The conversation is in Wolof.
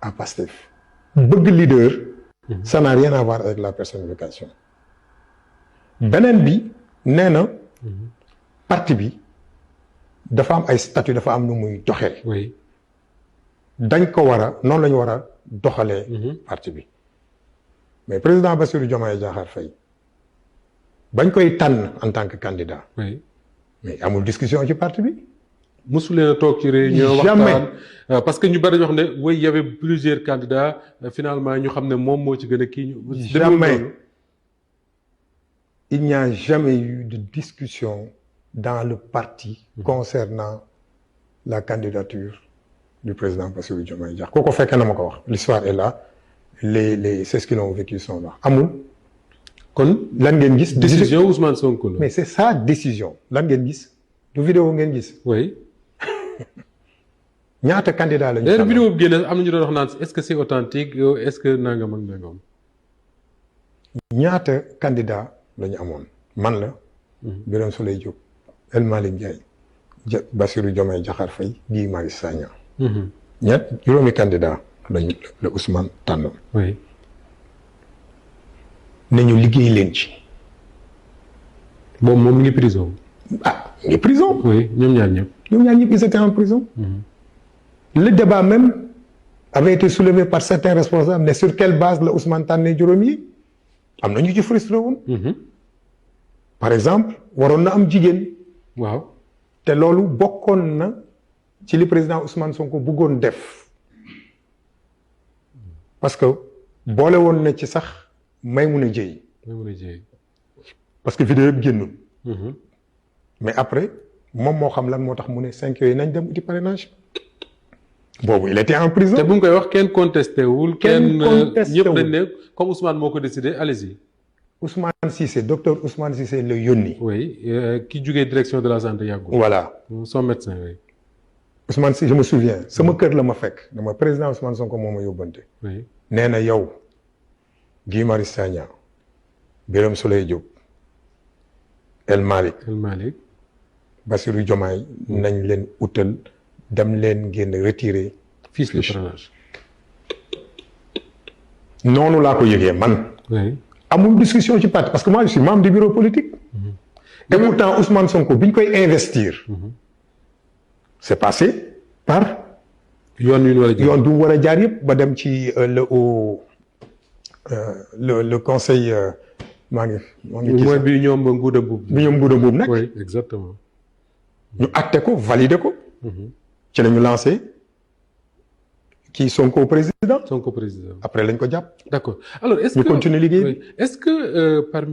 à Pastef. bëgg leader. ça n'a rien à voir avec la personnification. beneen bi nee na. parti bi dafa am ay statut dafa am nu muy doxee. oui. dañ ko war a noonu la ñu war a doxalee. parti bi mais président Bassirou Diomaye Diakhar Faye bañ koy tànn en tant que candidat. oui. mais amul discussion ci parti bi. mosu leen a toog ci réunion waxtaan parce que ñu bari wax ne oui il y avait plusieurs candidats finalement ñu xam ne moom moo ci gën a kii. jamais il n'y a jamais eu de discussion dans le parti concernant la candidature du président Bassirou Diomaye Diakhar kooku fekkee na ma ko wax l'histoire est là les c'est ce qu'ils ont vécu sont là amul. kon lan ngeen gis. décision Ousmane Sonko la. mais c'est sa décision lan ngeen gis du vidéo ngeen gis. oui. ñaata candidat la ñu. d'ailleurs vidéo bi génne am na ñu doon wax naan est-ce que c'est authentique est-ce que nangam ak nangam. ñaata candidat la ñu amoon man la. Birame Souleye Diop El Malick Ndiaye Bassirou Diomaye Diakhar Faye Guy Marius Sagna. juróomi candidat lañu la Ousmane tànnoon. oui. nañu liggéey leen ci. moom mi ngi prison. ah mi ngi prison. oui ñoom ñaar ñëpp. ils étaient en prison. le débat même avait été soulevé par certains responsables mais sur quelle base la Ousmane tànnee juróom yi am na ñu ci frustré woon. par exemple waroon na am jigéen. waaw. te loolu bokkoon na ci li président Ousmane Sonko bëggoon def parce que boole woon na ci sax Maïmouna Dièye. parce que vidéo yëpp génnul. mais après moom moo xam lan moo tax mu ne 5 yooyu nañ dem uti parrainage. boobu il était en prison. te bu ñu koy wax kenn contesté wul. kenn contesté wul ñëpp dañ ne comme Ousmane moo ko décidé allez-y. Ousmane Cissé docteur Ousmane Cissé la yónni. oui ki jugee direction de la santé yàggul. voilà son médecin oui. Ousmane Cissé je me souviens sama kër la ma fekk dama président Ousmane Sonko moo ma yóbbante. oui. nee na yow Guy Marius Sagna Birame Souleye Diop El Malick. Bassirou Diomaye nañ leen utal dem leen ngeen retirer. fiche de parrainage. noonu laa ko yëgee man. oui. amul discussion ci parti parce que moi je suis membre du bureau politique. et pourtant Ousmane Sonko bi ñu koy investir. c'est passé par. yoon wi du war a jaar yëpp ba dem ci le conseil maa ngi. mooy bi ñoom Ngouda Mboup. bi ñoom Ngouda Mboup nag. oui exactement. ñu acté ko validé ko. ci la ñu lancé kii Sonko président. Sonko président. après lañ ko jàpp. d'accord alors est-ce que ñu continuer liggéey. est-ce que parmi